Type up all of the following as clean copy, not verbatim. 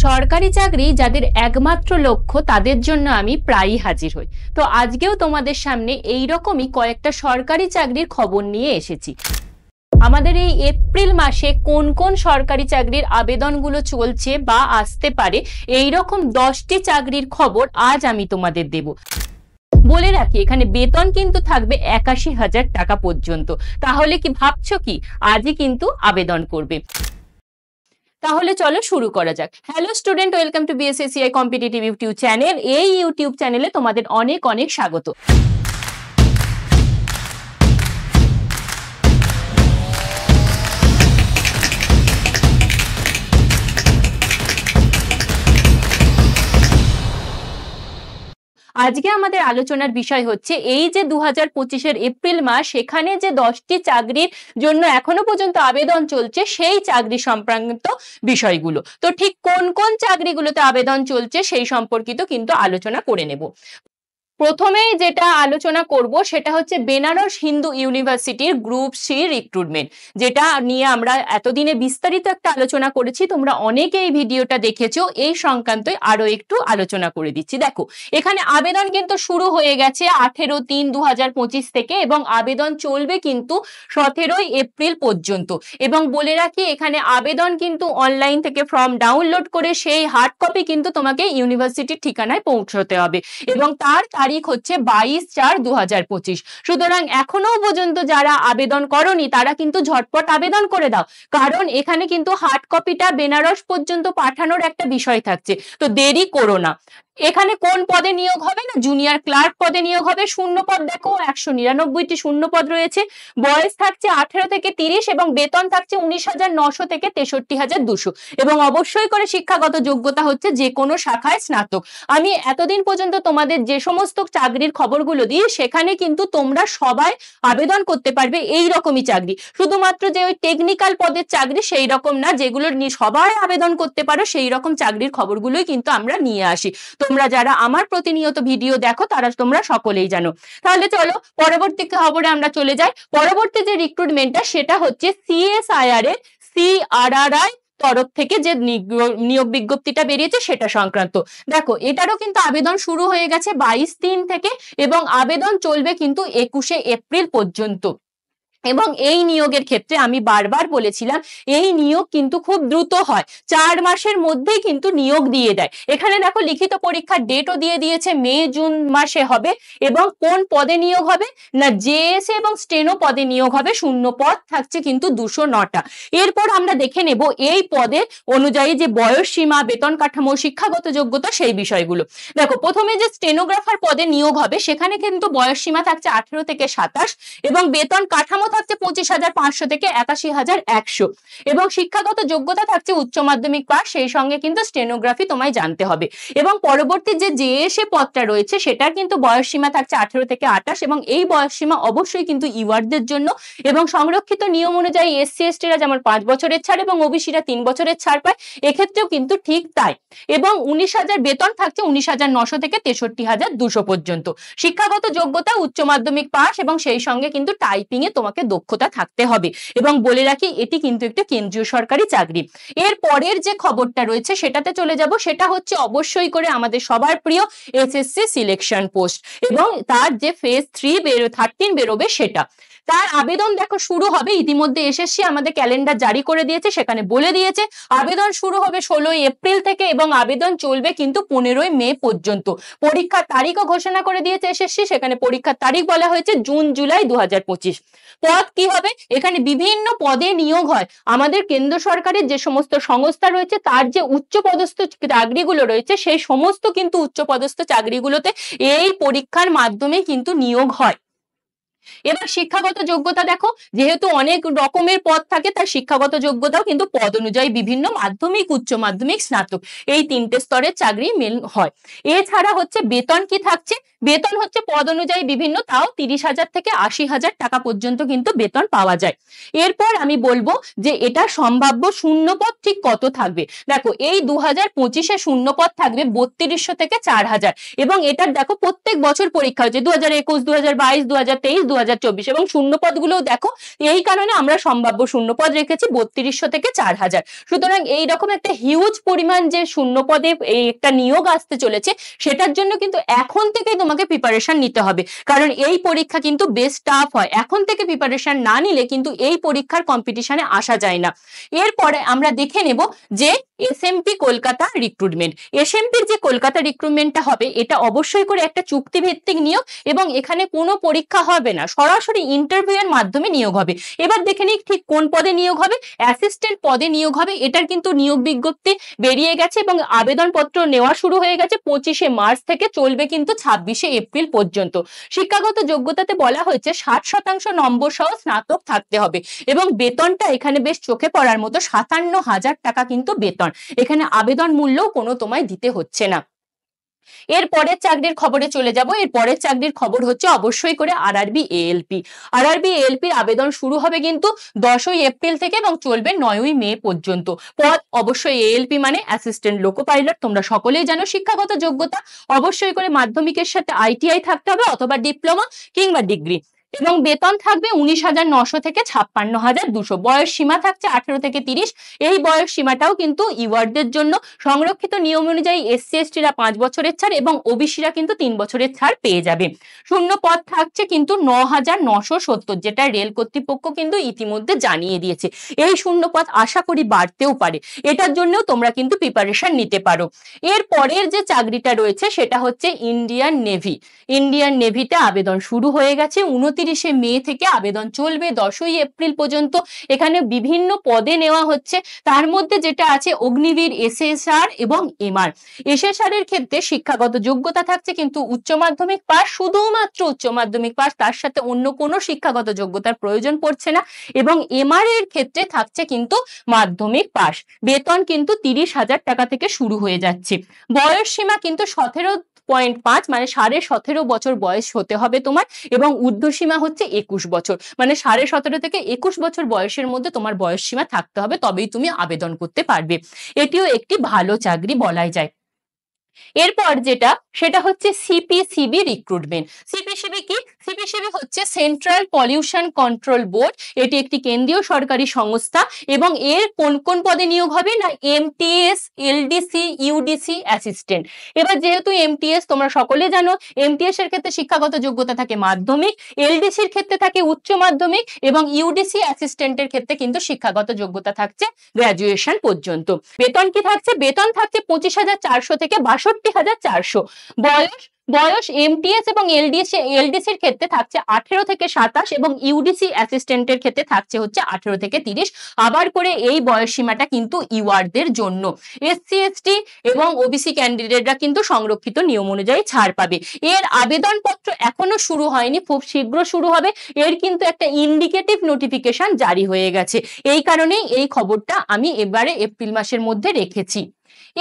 সরকারি চাকরি যাদের একমাত্র লক্ষ্য তাদের জন্য আমি প্রায়ই হাজির হই। তো আজকেও তোমাদের সামনে এই রকমই কয়েকটা সরকারি চাকরির খবর নিয়ে এসেছি। আমাদের এই এপ্রিল মাসে কোন কোন সরকারি চাকরির আবেদনগুলো চলছে বা আসতে পারে, এই রকম 10টি চাকরির খবর আজ আমি তোমাদের দেব। বলে রাখি, এখানে বেতন কিন্তু থাকবে 81,000 টাকা পর্যন্ত। তাহলে কি ভাবছো কি আজই কিন্তু আবেদন করবে? তাহলে চলো শুরু করা যাক। Hello student, welcome to BSSCI competitive YouTube channel. এই ইউটিউব চ্যানেলে তোমাদের অনেক অনেক স্বাগত। আজকে আমাদের আলোচনার বিষয় হচ্ছে এই যে 2025-এর এপ্রিল মাস, সেখানে যে 10টি চাকরির জন্য এখনো পর্যন্ত আবেদন চলছে সেই চাকরি সংক্রান্ত বিষয়গুলো। তো ঠিক কোন কোন চাকরিগুলোতে আবেদন চলছে সেই সম্পর্কিত কিন্তু আলোচনা করে নেব। প্রথমেই যেটা আলোচনা করব সেটা হচ্ছে বেনারস হিন্দু ইউনিভার্সিটির গ্রুপ সি রিক্রুটমেন্ট, যেটা নিয়ে আমরা এতদিনে বিস্তারিত একটা আলোচনা করেছি। তোমরা অনেকে এই ভিডিওটা দেখেছো, এই সংক্রান্ত আরো একটু আলোচনা করে দিচ্ছি। দেখো, এখানে আবেদন কিন্তু শুরু হয়ে গেছে 18/3/2025 থেকে এবং আবেদন চলবে কিন্তু 17 এপ্রিল পর্যন্ত। এবং বলে রাখি, এখানে আবেদন কিন্তু অনলাইন থেকে ফর্ম ডাউনলোড করে সেই হার্ড কপি কিন্তু তোমাকে ইউনিভার্সিটির ঠিকানায় পৌঁছতে হবে এবং তার তারিখ হচ্ছে 22/4/2025। সুতরাং এখনো পর্যন্ত যারা আবেদন করনি তারা কিন্তু ঝটপট আবেদন করে দাও, কারণ এখানে কিন্তু হার্ড কপিটা বেনারস পর্যন্ত পাঠানোর একটা বিষয় থাকছে। তো দেরি করো না। এখানে কোন পদে নিয়োগ হবে না, জুনিয়র ক্লার্ক পদে নিয়োগ হবে। শূন্য পদ দেখো 199টি শূন্য পদ রয়েছে। বয়স থাকছে 18 থেকে 30 এবং বেতন থাকছে 19,900 থেকে 63,200 এবং অবশ্যই করে শিক্ষাগত যোগ্যতা হচ্ছে যে কোনো শাখায় স্নাতক। আমি এতদিন পর্যন্ত তোমাদের যে সমস্ত চাকরির খবরগুলো দিই সেখানে কিন্তু তোমরা সবাই আবেদন করতে পারবে এই রকমই চাকরি। শুধুমাত্র যে ওই টেকনিক্যাল পদের চাকরি সেই রকম না, যেগুলো সবাই আবেদন করতে পারো সেই রকম চাকরির খবরগুলোই কিন্তু আমরা নিয়ে আসি। তোমরা যারা আমার প্রতিনিয়ত ভিডিও দেখো তারা তোমরা সকলেই জানো। তাহলে চলো পরবর্তী খবরে আমরা চলে যাই। পরবর্তী যে রিক্রুটমেন্টটা সেটা হচ্ছে সিএসআইআর এর CRRI তরফ থেকে যে নিয়োগ বিজ্ঞপ্তিটা বেরিয়েছে সেটা সংক্রান্ত। দেখো, এটারও কিন্তু আবেদন শুরু হয়ে গেছে 22/3 থেকে এবং আবেদন চলবে কিন্তু 21 এপ্রিল পর্যন্ত। এবং এই নিয়োগের ক্ষেত্রে আমি বারবার বলেছিলাম এই নিয়োগ কিন্তু খুব দ্রুত হয়, 4 মাসের মধ্যেই কিন্তু নিয়োগ দিয়ে দেয়। এখানে দেখো লিখিত পরীক্ষার ডেটও দিয়ে দিয়েছে, মে-জুন মাসে হবে। এবং কোন পদে নিয়োগ হবে না, জেএসএ এবং স্টেনো পদে নিয়োগ হবে। শূন্য পদ থাকছে কিন্তু 209টা। এরপর আমরা দেখে নেব এই পদের অনুযায়ী যে বয়স সীমা, বেতন কাঠামো, শিক্ষাগত যোগ্যতা সেই বিষয়গুলো। দেখো, প্রথমে যে স্টেনোগ্রাফার পদে নিয়োগ হবে সেখানে কিন্তু বয়স সীমা থাকছে 18 থেকে 27 এবং বেতন কাঠামো থাকছে 25,500 থেকে 81,100 এবং শিক্ষাগত যোগ্যতা থাকছে উচ্চ মাধ্যমিক পাস, সেই সঙ্গে কিন্তু স্টেনোগ্রাফি তোমায় জানতে হবে। এবং পরবর্তী যে জেএসএ পদটা রয়েছে সেটার কিন্তু বয়স সীমা থাকছে 18 থেকে 28 এবং এই বয়স সীমা অবশ্যই কিন্তু ইউয়ারদের জন্য। এবং সংরক্ষিত নিয়ম অনুযায়ী SC/ST-রা যেমন 5 বছরের ছাড় এবং ওবিসিরা 3 বছরের ছাড় পায়, এক্ষেত্রেও কিন্তু ঠিক তাই। এবং 19,000 বেতন থাকছে 19,900 থেকে 63,200 পর্যন্ত। শিক্ষাগত যোগ্যতা উচ্চ মাধ্যমিক পাস এবং সেই সঙ্গে কিন্তু টাইপিং এ তোমাকে দক্ষতা থাকতে হবে। এবং বলে রাখি, এটি কিন্তু একটা কেন্দ্রীয় সরকারি চাকরি। এর পরের যে খবরটা রয়েছে সেটাতে চলে যাব। সেটা হচ্ছে অবশ্যই করে আমাদের সবার প্রিয় SSC সিলেকশন পোস্ট এবং তার যে ফেজ 13 বেরোবে সেটা। তার আবেদন দেখো শুরু হবে, ইতিমধ্যে SSC আমাদের ক্যালেন্ডার জারি করে দিয়েছে, সেখানে বলে দিয়েছে আবেদন শুরু হবে 16 এপ্রিল থেকে এবং আবেদন চলবে কিন্তু 15 মে পর্যন্ত। পরীক্ষার তারিখও ঘোষণা করে দিয়েছে SSC, সেখানে পরীক্ষার তারিখ বলা হয়েছে জুন-জুলাই 2025। পদ কি হবে, এখানে বিভিন্ন পদে নিয়োগ হয়। আমাদের কেন্দ্র সরকারের যে সমস্ত সংস্থা রয়েছে তার যে উচ্চপদস্থ চাকরিগুলো রয়েছে সেই সমস্ত কিন্তু উচ্চপদস্থ চাকরিগুলোতে এই পরীক্ষার মাধ্যমে কিন্তু নিয়োগ হয়। এবার শিক্ষাগত যোগ্যতা দেখো, যেহেতু অনেক রকমের পদ থাকে তার শিক্ষাগত যোগ্যতাও কিন্তু পদ অনুযায়ী বিভিন্ন মাধ্যমিক, উচ্চ মাধ্যমিক, স্নাতক এই 3টে স্তরের চাকরি মেন হয়। এছাড়া হচ্ছে বেতন কি থাকছে, বেতন হচ্ছে পদ অনুযায়ী বিভিন্ন, তাও 30,000 থেকে 80,000 টাকা পর্যন্ত কিন্তু বেতন পাওয়া যায়। এরপর আমি বলবো যে এটা সম্ভাব্য শূন্যপদ ঠিক কত থাকবে। দেখো এই 2025-এ শূন্যপদ থাকবে 3200 থেকে 4000, এবং এটার দেখো প্রত্যেক বছর পরীক্ষা হচ্ছে 2021, 2022, 2023, 2024, এবং শূন্যপদগুলোও দেখো এই কারণে আমরা সম্ভাব্য শূন্যপদ রেখেছি 3200 থেকে 4000। সুতরাং এইরকম একটা হিউজ পরিমাণ যে শূন্যপদে এই একটা নিয়োগ আসতে চলেছে, সেটার জন্য কিন্তু এখন থেকেই তোমাকে প্রিপারেশন নিতে হবে, কারণ এই পরীক্ষা কিন্তু বেশ টাফ হয়। এখন থেকে প্রিপারেশন না নিলে কিন্তু এই পরীক্ষার কম্পিটিশনে আসা যায় না। এরপরে আমরা দেখে নেব যে এসএমপি কলকাতা রিক্রুটমেন্ট। এসএমপির যে কলকাতা রিক্রুটমেন্টটা হবে, এটা অবশ্যই করে একটা চুক্তিভিত্তিক নিয়োগ, এবং এখানে কোনো পরীক্ষা হবে না, সরাসরি ইন্টারভিউ এর মাধ্যমে নিয়োগ হবে। এবার দেখে নিই ঠিক কোন পদে নিয়োগ হবে। অ্যাসিস্ট্যান্ট পদে নিয়োগ হবে। এটার কিন্তু নিয়োগ বিজ্ঞপ্তি বেরিয়ে গেছে এবং আবেদনপত্র নেওয়া শুরু হয়ে গেছে 25শে মার্চ থেকে, চলবে কিন্তু 26শে এপ্রিল পর্যন্ত। শিক্ষাগত যোগ্যতাতে বলা হয়েছে 60% নম্বর সহ স্নাতক থাকতে হবে, এবং বেতনটা এখানে বেশ চোখে পড়ার মতো 57,000 টাকা কিন্তু বেতন। এখানে আবেদন মূল্যও কোনো তোমায় দিতে হচ্ছে না। এর পরের চাকরির খবরে চলে যাব। এর পরের চাকরির খবর হচ্ছে অবশ্যই করে আরআরবি এএলপি। আরআরবি এএলপির আবেদন শুরু হবে কিন্তু 10ই এপ্রিল থেকে এবং চলবে 9ই মে পর্যন্ত। পদ অবশ্যই এএলপি মানে অ্যাসিস্ট্যান্ট লোকো পাইলট, তোমরা সকলেই জানো। শিক্ষাগত যোগ্যতা অবশ্যই করে মাধ্যমিকের সাথে আইটিআই থাকতে হবে অথবা ডিপ্লোমা কিংবা ডিগ্রি, এবং বেতন থাকবে 19,900 থেকে 56,200। বয়স সীমা থাকছে 18 থেকে 30। এই বয়স সীমাটাও কিন্তু ইওয়ার্ডদের জন্য। সংরক্ষিত নিয়ম অনুযায়ী এসসি এসটিরা 5 বছরের ছাড় এবং ওবিসিরা কিন্তু 3 বছরের ছাড় পেয়ে যাবে। শূন্য পদ থাকছে কিন্তু 9,970, যেটা রেল কর্তৃপক্ষ কিন্তু ইতিমধ্যে জানিয়ে দিয়েছে। এই শূন্য পদ আশা করি বাড়তেও পারে, এটার জন্যও তোমরা কিন্তু প্রিপারেশন নিতে পারো। এর পরের যে চাকরিটা রয়েছে সেটা হচ্ছে ইন্ডিয়ান নেভি। ইন্ডিয়ান নেভিতে আবেদন শুরু হয়ে গেছে 29শে মে থেকে, আবেদন চলবে 10ই এপ্রিল পর্যন্ত। এখানে বিভিন্ন পদে নেওয়া হচ্ছে, তার মধ্যে যেটা আছে অগ্নিবীর, এসএসআর এবং এমআর। এসএসআর এর ক্ষেত্রে শিক্ষাগত যোগ্যতা থাকছে কিন্তু উচ্চ মাধ্যমিক পাস, শুধুমাত্র উচ্চ মাধ্যমিক পাস, তার সাথে অন্য কোনো শিক্ষাগত যোগ্যতার প্রয়োজন পড়ছে না, এবং এমআর এর ক্ষেত্রে থাকছে কিন্তু মাধ্যমিক পাস। বেতন কিন্তু 30,000 টাকা থেকে শুরু হয়ে যাচ্ছে। বয়স সীমা কিন্তু 17.5 মানে 17.5 বছর বয়স হতে হবে তোমার, এবং ঊর্ধ্বসীমা হচ্ছে 21 বছর, মানে 17.5 থেকে 21 বছর বয়সের মধ্যে তোমার বয়স সীমা থাকতে হবে, তবেই তুমি আবেদন করতে পারবে। এটিও একটি ভালো চাকরি বলাই যায়। এরপর যেটা সেটা হচ্ছে সিপিসিবি রিক্রুটমেন্ট। সিপিসিবি কি? সিপিসিবি হচ্ছে সেন্ট্রাল পলিউশন কন্ট্রোল বোর্ড। এটি একটি কেন্দ্রীয় সরকারি সংস্থা, এবং এর কোন কোন পদে নিয়োগ হবে না এমটিএস, এলডিসি, ইউডিসি, অ্যাসিস্ট্যান্ট। এবার যেহেতু এমটিএস তোমরা সকলে জানো, এমটিএস এর ক্ষেত্রে শিক্ষাগত যোগ্যতা থাকে মাধ্যমিক, এলডিসির ক্ষেত্রে থাকে উচ্চ মাধ্যমিক, এবং ইউডিসি অ্যাসিস্ট্যান্টের ক্ষেত্রে কিন্তু শিক্ষাগত যোগ্যতা থাকছে গ্রাজুয়েশন পর্যন্ত। বেতন কি থাকছে? বেতন থাকছে 25,400 থেকে 62,400। বয়স এমটিএস এবং এলডিসির ক্ষেত্রে থাকছে 18 থেকে 27, এবং ইউডিসি অ্যাসিস্ট্যান্টের ক্ষেত্রে থাকছে হচ্ছে 18 থেকে 30। আবার করে এই বয়স সীমাটা কিন্তু ইওয়ার্ডদের জন্য। এসসি এসটি এবং ওবিসি ক্যান্ডিডেটরা কিন্তু সংরক্ষিত নিয়ম অনুযায়ী ছাড় পাবে। এর আবেদনপত্র এখনো শুরু হয়নি, খুব শীঘ্র শুরু হবে। এর কিন্তু একটা ইন্ডিকেটিভ নোটিফিকেশন জারি হয়ে গেছে, এই কারণেই এই খবরটা আমি এবারে এপ্রিল মাসের মধ্যে রেখেছি।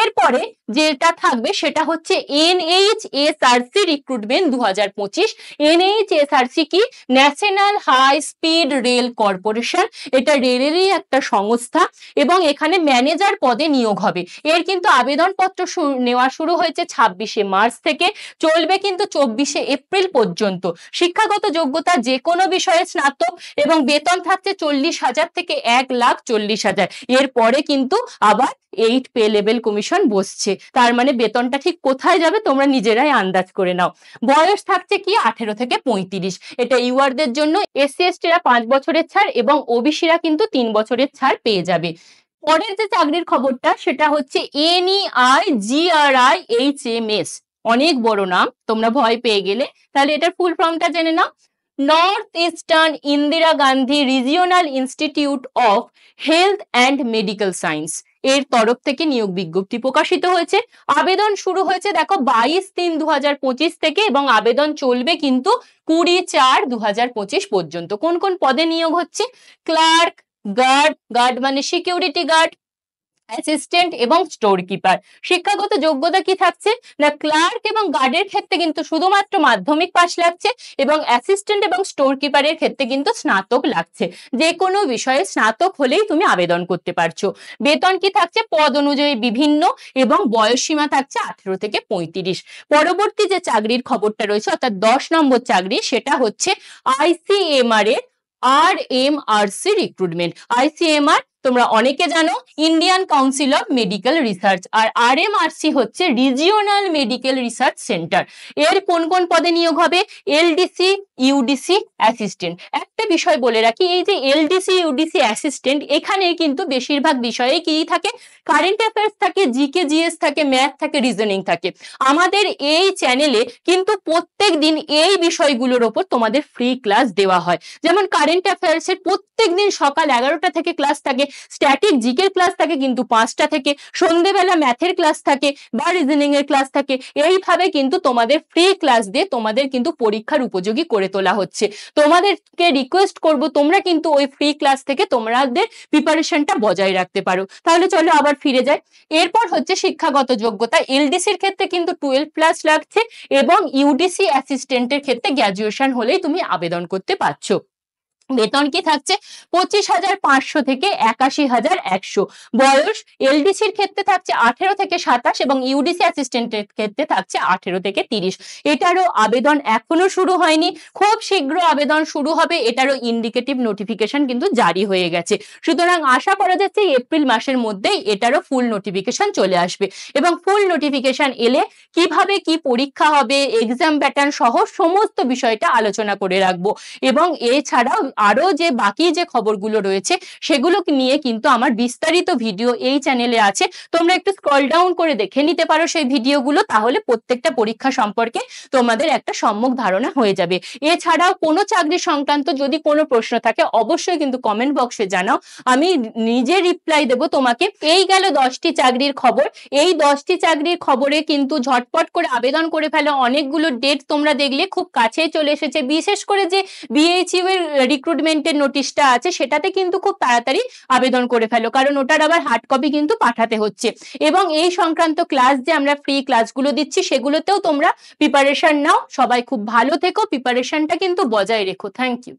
এরপরে যেটা থাকবে সেটা হচ্ছে এনএইচএসআরসি রিক্রুটমেন্ট 2025। এনএইচএসআরসি কি? National high speed rail corporation. এটা রেলেরই একটা সংস্থা, এবং এখানে ম্যানেজার পদে নিয়োগ হবে। এর কিন্তু আবেদনপত্র নেওয়া শুরু হয়েছে 26শে মার্চ থেকে, চলবে কিন্তু 24শে এপ্রিল পর্যন্ত। শিক্ষাগত যোগ্যতা যে কোনো বিষয়ে স্নাতক, এবং বেতন থাকছে 40,000 থেকে 1,40,000। এরপরে কিন্তু আবার 8 পে লেভেল কমিশন বসছে, তার মানে বেতনটা ঠিক কোথায় যাবে তোমরা নিজেরাই আন্দাজ করে নাও। বয়স থাকছে কি 18 থেকে 35। এটা ইউআরদের জন্য। এসসি এসটিরা 5 বছরের ছাড় এবং ওবিসিরা কিন্তু 3 বছরের ছাড় পেয়ে যাবে। পরের যে চাকরির খবরটা সেটা হচ্ছে NEIGRIHMS। অনেক বড় নাম, তোমরা ভয় পেয়ে গেলে, তাহলে এটার ফুল ফর্মটা জেনে নাও। North Eastern Indira Gandhi Regional Institute of Health and Medical Science এর তরফ থেকে নিয়োগ বিজ্ঞপ্তি প্রকাশিত হয়েছে। আবেদন শুরু হয়েছে দেখো 22/3/2025 থেকে, এবং আবেদন চলবে কিন্তু 20/4/2025 পর্যন্ত। কোন কোন পদে নিয়োগ হচ্ছে? ক্লার্ক, গার্ড মানে সিকিউরিটি গার্ড, অ্যাসিস্ট্যান্ট এবং স্টোর কিপার। শিক্ষাগত যোগ্যতা কি থাকছে না ক্লার্ক এবং গার্ডের ক্ষেত্রে কিন্তু শুধুমাত্র মাধ্যমিক পাস লাগছে এবং অ্যাসিস্ট্যান্ট এবং স্টোর কিপারের ক্ষেত্রে কিন্তু স্নাতক লাগছে। যে কোনো বিষয়ে স্নাতক হলেই তুমি আবেদন করতে পারছো। বেতন কি থাকছে পদ অনুযায়ী বিভিন্ন এবং বয়স সীমা থাকছে 18 থেকে 35। পরবর্তী যে চাকরির খবরটা রয়েছে অর্থাৎ 10 নম্বর চাকরি সেটা হচ্ছে ICMR এর RMRC রিক্রুটমেন্ট। ICMR তোমরা অনেকে জানো Indian council of medical research, আর RMRC হচ্ছে রিজিওনাল মেডিকেল রিসার্চ সেন্টার। এর কোন কোন পদে নিয়োগ হবে? LDC UDC assistant. একটা বিষয় বলে রাখি, এই যে LDC UDC অ্যাসিস্ট্যান্ট এখানে কিন্তু বেশিরভাগ বিষয়ে কি থাকে, কারেন্ট অ্যাফেয়ার্স থাকে, জিকে জিএস থাকে, ম্যাথ থাকে, রিজনিং থাকে। আমাদের এই চ্যানেলে কিন্তু প্রত্যেক দিন এই বিষয়গুলোর ওপর তোমাদের ফ্রি ক্লাস দেওয়া হয়। যেমন কারেন্ট অ্যাফেয়ার্স এর প্রত্যেক দিন সকাল 11টা থেকে ক্লাস থাকে, স্ট্যাটিক জিকের ক্লাস থাকে কিন্তু 5টা থেকে, সন্ধ্যেবেলা ম্যাথের ক্লাস থাকে বা রিজনিং এর ক্লাস থাকে। এইভাবে কিন্তু তোমাদের ফ্রি ক্লাস দিয়ে তোমাদের কিন্তু পরীক্ষার উপযোগী করে তোলা হচ্ছে। তোমাদেরকে রিকোয়েস্ট করব তোমরা কিন্তু ওই ফ্রি ক্লাস থেকে তোমাদের প্রিপারেশনটা বজায় রাখতে পারো। তাহলে চলো আবার ফিরে যাই। এরপর হচ্ছে শিক্ষাগত যোগ্যতা। এলডিসির ক্ষেত্রে কিন্তু 12+ লাগছে এবং ইউডিসি অ্যাসিস্ট্যান্টের ক্ষেত্রে গ্র্যাজুয়েশন হলেই তুমি আবেদন করতে পারছো। বেতন কি থাকছে 25,500 থেকে 81,100। বয়স এলডিসির ক্ষেত্রে থাকছে 18 থেকে 27 এবং ইউডিসি অ্যাসিস্ট্যান্টের ক্ষেত্রে থাকছে 18 থেকে 30। এটারও আবেদন এখনো শুরু হয়নি, খুব শীঘ্র আবেদন শুরু হবে। এটারও ইন্ডিকেটিভ নোটিফিকেশন কিন্তু জারি হয়ে গেছে। সুতরাং আশা করা যাচ্ছে এপ্রিল মাসের মধ্যেই এটারও ফুল নোটিফিকেশন চলে আসবে এবং ফুল নোটিফিকেশন এলে কিভাবে কি পরীক্ষা হবে, এক্সাম প্যাটার্ন সহ সমস্ত বিষয়টা আলোচনা করে রাখবো। এবং এছাড়াও আরো যে বাকি যে খবরগুলো রয়েছে সেগুলো নিয়ে কিন্তু আমার বিস্তারিত ভিডিও এই চ্যানেলে আছে। তোমরা একটু স্ক্রল ডাউন করে দেখে নিতে পারো সেই ভিডিওগুলো, তাহলে প্রত্যেকটা পরীক্ষা সম্পর্কে তোমাদের একটা সম্যক ধারণা হয়ে যাবে। এছাড়াও কোনো চাকরি সংক্রান্ত যদি কোনো প্রশ্ন থাকে অবশ্যই কিন্তু কমেন্ট বক্সে জানাও, আমি নিজে রিপ্লাই দেব তোমাকে। এই গেল 10টি চাকরির খবর। এই 10টি চাকরির খবরে কিন্তু ঝটপট করে আবেদন করে ফেলো। অনেকগুলো ডেট তোমরা দেখলে খুব কাছেই চলে এসেছে। বিশেষ করে যে BHU এর রিক্রুটমেন্টের নোটিশটা আছে সেটাতে কিন্তু খুব তাড়াতাড়ি আবেদন করে ফেলো, কারণ ওটার আবার হার্ড কপি কিন্তু পাঠাতে হচ্ছে। এবং এই সংক্রান্ত ক্লাস যে আমরা ফ্রি ক্লাসগুলো দিচ্ছি সেগুলোতেও তোমরা প্রিপারেশন নাও। সবাই খুব ভালো থেকো, প্রিপারেশনটা কিন্তু বজায় রেখো। Thank you.